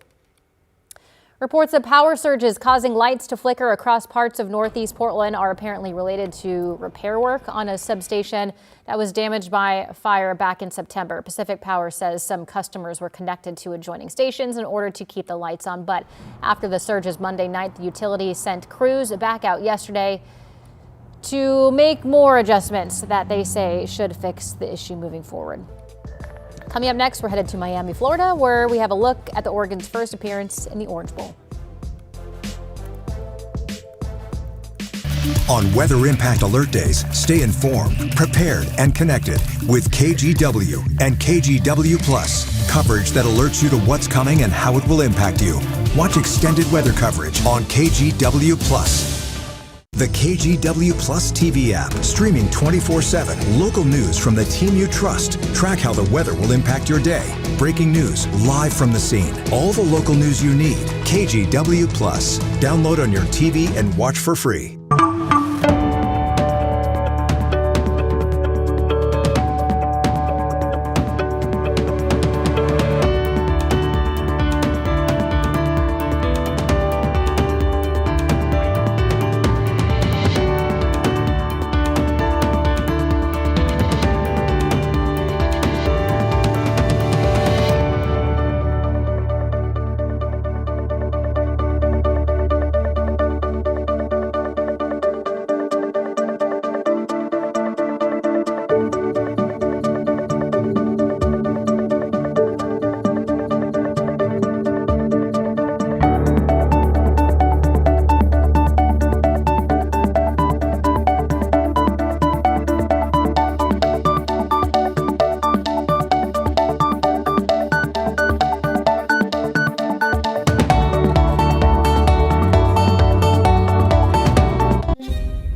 Reports of power surges causing lights to flicker across parts of northeast Portland are apparently related to repair work on a substation that was damaged by fire back in September. Pacific Power says some customers were connected to adjoining stations in order to keep the lights on. But after the surges Monday night, the utility sent crews back out yesterday to make more adjustments that they say should fix the issue moving forward. Coming up next, we're headed to Miami, Florida, where we have a look at the Oregon's first appearance in the Orange Bowl. On Weather Impact Alert Days, stay informed, prepared, and connected with KGW and KGW Plus. Coverage that alerts you to what's coming and how it will impact you. Watch extended weather coverage on KGW Plus. The KGW Plus TV app, streaming 24/7. Local news from the team you trust. Track how the weather will impact your day. Breaking news live from the scene. All the local news you need. KGW Plus. Download on your TV and watch for free.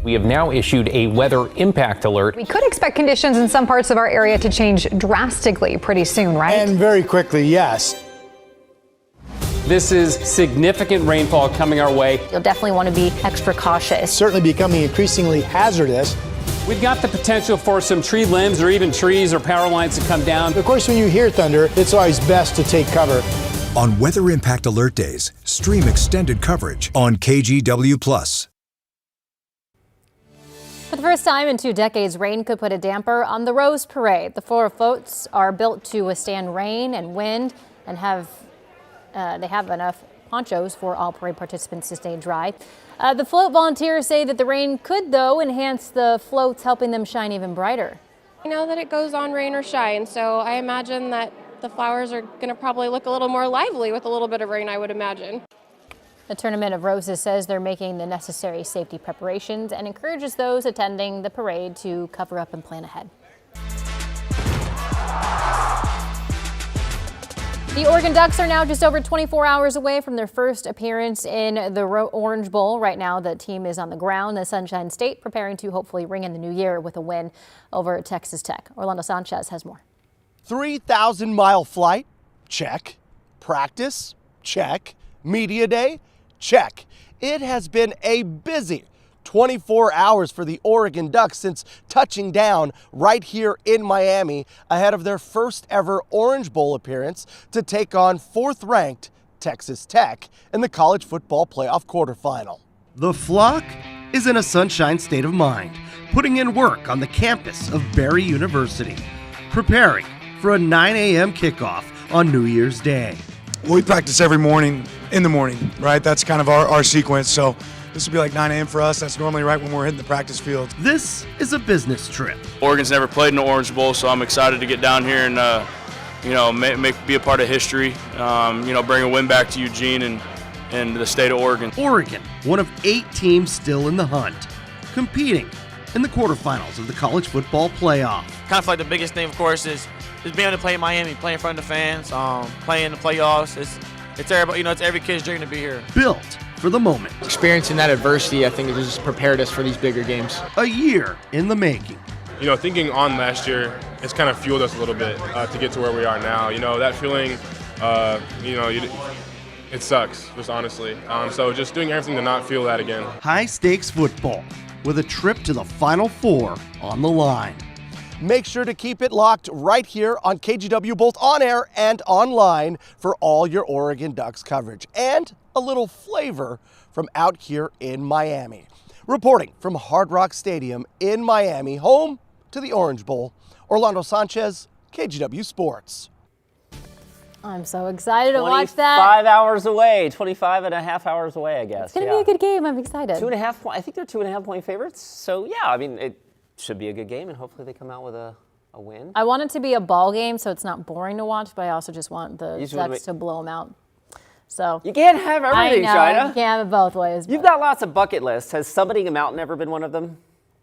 We have now issued a weather impact alert. We could expect conditions in some parts of our area to change drastically pretty soon, right? And very quickly, yes. This is significant rainfall coming our way. You'll definitely want to be extra cautious. Certainly becoming increasingly hazardous. We've got the potential for some tree limbs or even trees or power lines to come down. Of course, when you hear thunder, it's always best to take cover. On Weather Impact Alert Days, stream extended coverage on KGW+. For the first time in 2 decades, rain could put a damper on the Rose Parade. The 4 floats are built to withstand rain and wind and they have enough ponchos for all parade participants to stay dry. The float volunteers say that the rain could, though, enhance the floats, helping them shine even brighter. You know that it goes on rain or shine, so I imagine that the flowers are going to probably look a little more lively with a little bit of rain, I would imagine. The Tournament of Roses says they're making the necessary safety preparations and encourages those attending the parade to cover up and plan ahead. The Oregon Ducks are now just over 24 hours away from their first appearance in the Orange Bowl. Right now, the team is on the ground, the Sunshine State, preparing to hopefully ring in the new year with a win over Texas Tech. Orlando Sanchez has more. 3,000-mile flight? Check. Practice? Check. Media day? Check. It has been a busy 24 hours for the Oregon Ducks since touching down right here in Miami ahead of their first ever Orange Bowl appearance to take on 4th-ranked Texas Tech in the college football playoff quarterfinal. The flock is in a sunshine state of mind, putting in work on the campus of Barry University, preparing for a 9 a.m. kickoff on New Year's Day. We practice every morning in the morning, right? That's kind of our sequence. So this will be like 9 a.m. for us. That's normally right when we're hitting the practice field. This is a business trip. Oregon's never played in the Orange Bowl, so I'm excited to get down here and, be a part of history. Bring a win back to Eugene and the state of Oregon. Oregon, one of 8 teams still in the hunt, competing in the quarterfinals of the college football playoff. Kind of like the biggest thing, of course, is being able to play in Miami, play in front of the fans, play in the playoffs. It's everybody, it's every kid's dream to be here. Built for the moment. Experiencing that adversity, I think, has just prepared us for these bigger games. A year in the making. Thinking on last year, it's kind of fueled us a little bit to get to where we are now. That feeling, it sucks, just honestly. So just doing everything to not feel that again. High stakes football with a trip to the Final Four on the line. Make sure to keep it locked right here on KGW, both on air and online, for all your Oregon Ducks coverage and a little flavor from out here in Miami. Reporting from Hard Rock Stadium in Miami, home to the Orange Bowl, Orlando Sanchez, KGW Sports. I'm so excited to watch that. 25 hours away, 25 and a half hours away, I guess. It's going to be a good game. I'm excited. 2.5 point. I think they're 2.5-point favorites. So, yeah, it should be a good game, and hopefully they come out with a win. I want it to be a ball game so it's not boring to watch, but I also just want the Ducks to blow them out. So you can't have everything, China. You can't have it both ways. You've got lots of bucket lists. Has summiting a mountain ever been one of them?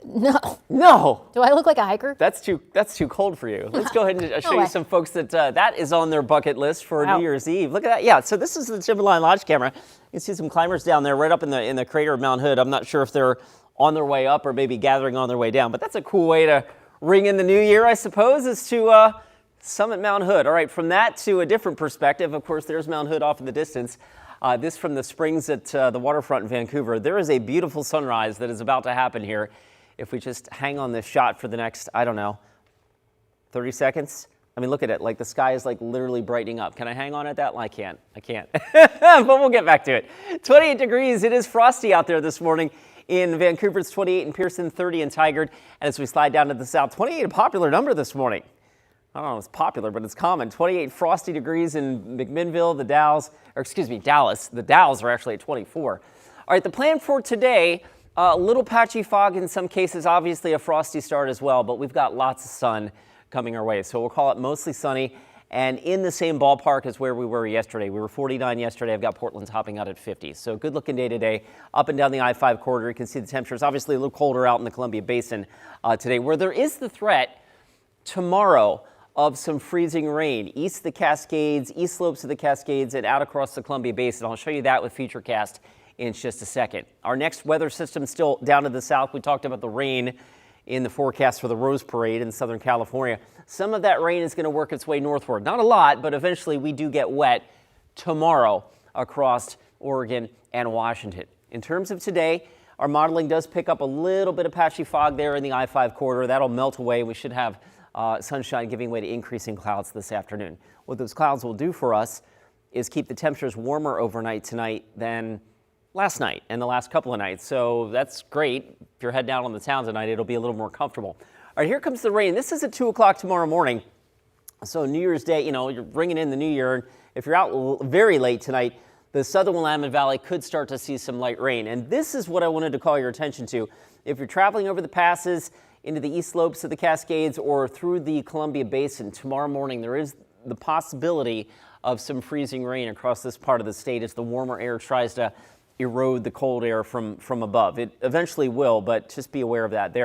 No. No. Do I look like a hiker? That's too cold for you. Let's go ahead and show you some folks that is on their bucket list for New Year's Eve. Look at that. Yeah, so this is the Timberline Lodge camera. You can see some climbers down there right up in the crater of Mount Hood. I'm not sure if they're on their way up or maybe gathering on their way down, but that's a cool way to ring in the new year, I suppose, is to summit Mount Hood. All right, from that to a different perspective, of course, there's Mount Hood off in the distance. This from the springs at the waterfront in Vancouver. There is a beautiful sunrise that is about to happen here. If we just hang on this shot for the next, 30 seconds. I mean, look at it. Like the sky is like literally brightening up. Can I hang on at that? Well, I can't. But we'll get back to it. 28 degrees. It is frosty out there this morning. In Vancouver, it's 28 in Pearson, 30 in Tigard. And as we slide down to the south, 28, a popular number this morning. I don't know if it's popular, but it's common. 28 frosty degrees in McMinnville, Dallas. The Dalles are actually at 24. All right, the plan for today, a little patchy fog in some cases, obviously a frosty start as well, but we've got lots of sun coming our way. So we'll call it mostly sunny and in the same ballpark as where we were yesterday. We were 49 yesterday. I've got Portland topping out at 50. So good looking day today. Up and down the I-5 corridor, you can see the temperatures obviously a little colder out in the Columbia Basin today, where there is the threat tomorrow of some freezing rain east of the Cascades, east slopes of the Cascades, and out across the Columbia Basin. I'll show you that with Futurecast in just a second. Our next weather system still down to the south. We talked about the rain in the forecast for the Rose Parade in Southern California. Some of that rain is going to work its way northward. Not a lot, but eventually we do get wet tomorrow across Oregon and Washington. In terms of today, Our modeling does pick up a little bit of patchy fog there in the I-5 corridor. That'll melt away. We should have sunshine giving way to increasing clouds this afternoon. What those clouds will do for us is keep the temperatures warmer overnight tonight than last night and the last couple of nights. So that's great. If you're heading out on the town tonight, it'll be a little more comfortable. All right, here comes the rain. This is at 2 o'clock tomorrow morning. So New Year's Day, you're bringing in the new year. If you're out very late tonight, the southern Willamette Valley could start to see some light rain. And this is what I wanted to call your attention to. If you're traveling over the passes into the east slopes of the Cascades or through the Columbia Basin tomorrow morning, there is the possibility of some freezing rain across this part of the state as the warmer air tries to erode the cold air from above. It eventually will, but just be aware of that.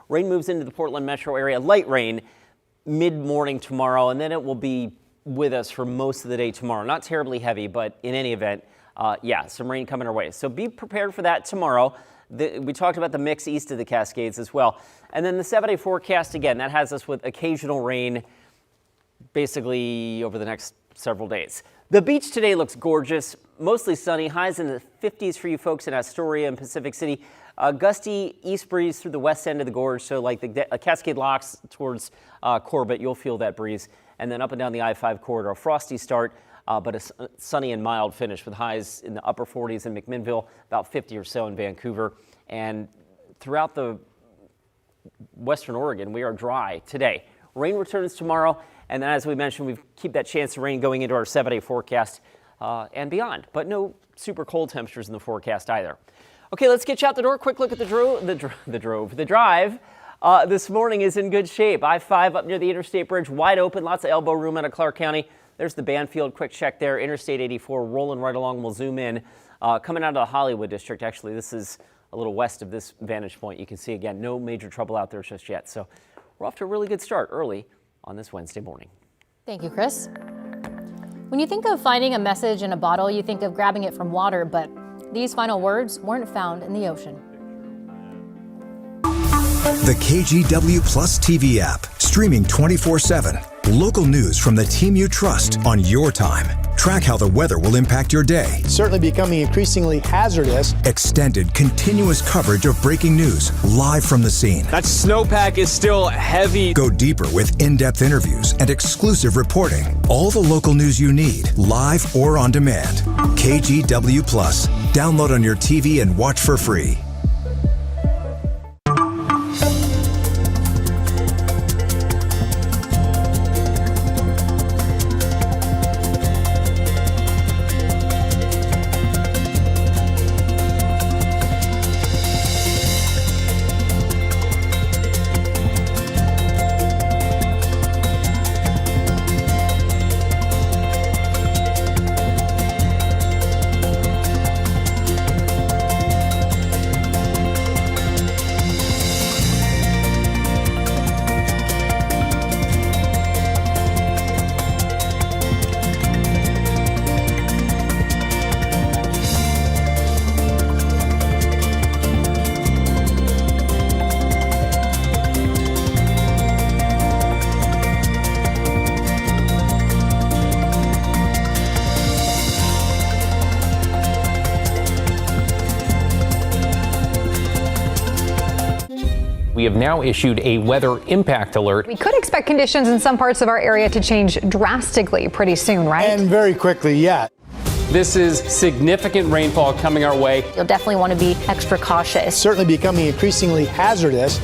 Rain moves into the Portland metro area, light rain mid-morning tomorrow, and then it will be with us for most of the day tomorrow. Not terribly heavy, but in any event, some rain coming our way. So be prepared for that tomorrow. We talked about the mix east of the Cascades as well. And then the 7-day forecast, again, that has us with occasional rain basically over the next several days. The beach today looks gorgeous, mostly sunny, highs in the 50s for you folks in Astoria and Pacific City. Gusty east breeze through the west end of the gorge, so like the Cascade Locks towards Corbett, you'll feel that breeze. And then up and down the I-5 corridor, a frosty start, but a sunny and mild finish with highs in the upper 40s in McMinnville, about 50 or so in Vancouver. And throughout the western Oregon, we are dry today. Rain returns tomorrow, and then as we mentioned, we keep that chance of rain going into our 7-day forecast and beyond, but no super cold temperatures in the forecast either. Okay, let's get you out the door. Quick look at the drive. This morning is in good shape. I-5 up near the Interstate Bridge, wide open, lots of elbow room out of Clark County. There's the Banfield, quick check there. Interstate 84 rolling right along. We'll zoom in. Coming out of the Hollywood district, actually, this is a little west of this vantage point. You can see, again, no major trouble out there just yet. So we're off to a really good start early on this Wednesday morning. Thank you, Chris. When you think of finding a message in a bottle, you think of grabbing it from water, but these final words weren't found in the ocean. The KGW Plus TV app, streaming 24/7. Local news from the team you trust on your time. Track how the weather will impact your day. Certainly becoming increasingly hazardous. Extended, continuous coverage of breaking news live from the scene. That snowpack is still heavy. Go deeper with in-depth interviews and exclusive reporting. All the local news you need, live or on demand. KGW Plus. Download on your TV and watch for free. We have now issued a weather impact alert. We could expect conditions in some parts of our area to change drastically pretty soon, right? And very quickly, yeah. This is significant rainfall coming our way. You'll definitely want to be extra cautious. Certainly becoming increasingly hazardous.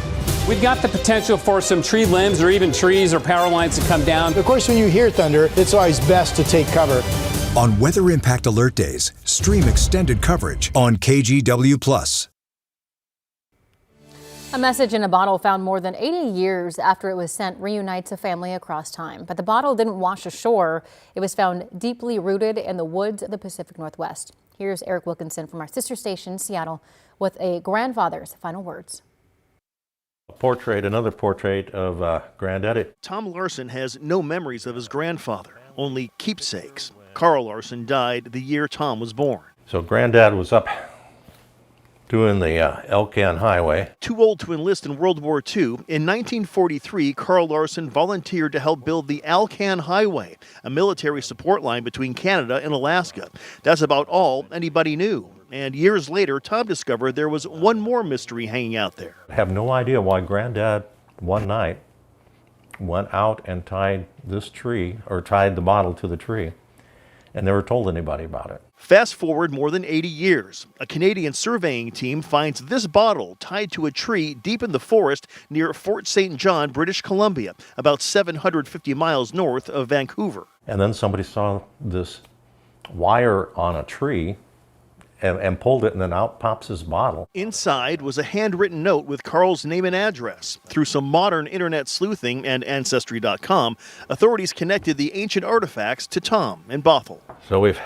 We've got the potential for some tree limbs or even trees or power lines to come down. Of course, when you hear thunder, it's always best to take cover. On Weather Impact Alert Days, stream extended coverage on KGW Plus. A message in a bottle found more than 80 years after it was sent reunites a family across time. But the bottle didn't wash ashore. It was found deeply rooted in the woods of the Pacific Northwest. Here's Eric Wilkinson from our sister station, Seattle, with a grandfather's final words. Another portrait of Granddaddy. Tom Larson has no memories of his grandfather, only keepsakes. Carl Larson died the year Tom was born. So Granddad was up doing the Elkan Highway. Too old to enlist in World War II, in 1943, Carl Larson volunteered to help build the Elkan Highway, a military support line between Canada and Alaska. That's about all anybody knew. And years later, Tom discovered there was one more mystery hanging out there. I have no idea why Granddad one night went out and tied this tree, or tied the bottle to the tree, and never told anybody about it. Fast forward more than 80 years. A Canadian surveying team finds this bottle tied to a tree deep in the forest near Fort St. John, British Columbia, about 750 miles north of Vancouver. And then somebody saw this wire on a tree and pulled it, and then out pops his bottle. Inside was a handwritten note with Carl's name and address. Through some modern internet sleuthing and Ancestry.com, authorities connected the ancient artifacts to Tom in Bothell. So we've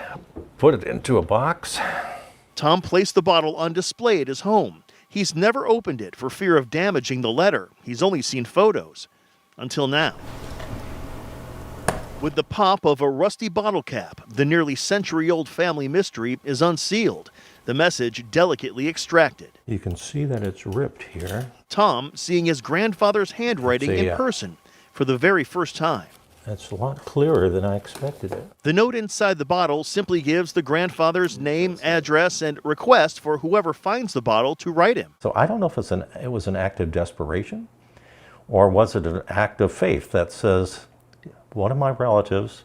put it into a box. Tom placed the bottle on display at his home. He's never opened it for fear of damaging the letter. He's only seen photos. Until now. With the pop of a rusty bottle cap, the nearly century-old family mystery is unsealed, the message delicately extracted. You can see that it's ripped here. Tom seeing his grandfather's handwriting in person for the very first time. That's a lot clearer than I expected it. The note inside the bottle simply gives the grandfather's name, address, and request for whoever finds the bottle to write him. So I don't know if it was an act of desperation, or was it an act of faith that says, one of my relatives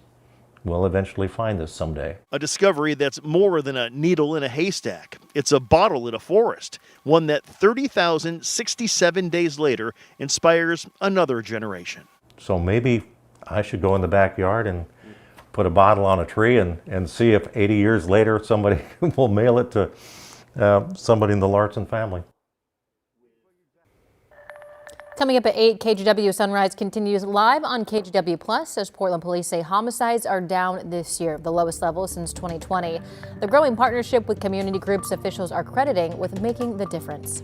will eventually find this someday. A discovery that's more than a needle in a haystack. It's a bottle in a forest, one that 30,067 days later inspires another generation. So maybe I should go in the backyard and put a bottle on a tree and see if 80 years later somebody will mail it to somebody in the Larson family. Coming up at 8, KGW Sunrise continues live on KGW Plus as Portland police say homicides are down this year, the lowest level since 2020. The growing partnership with community groups officials are crediting with making the difference.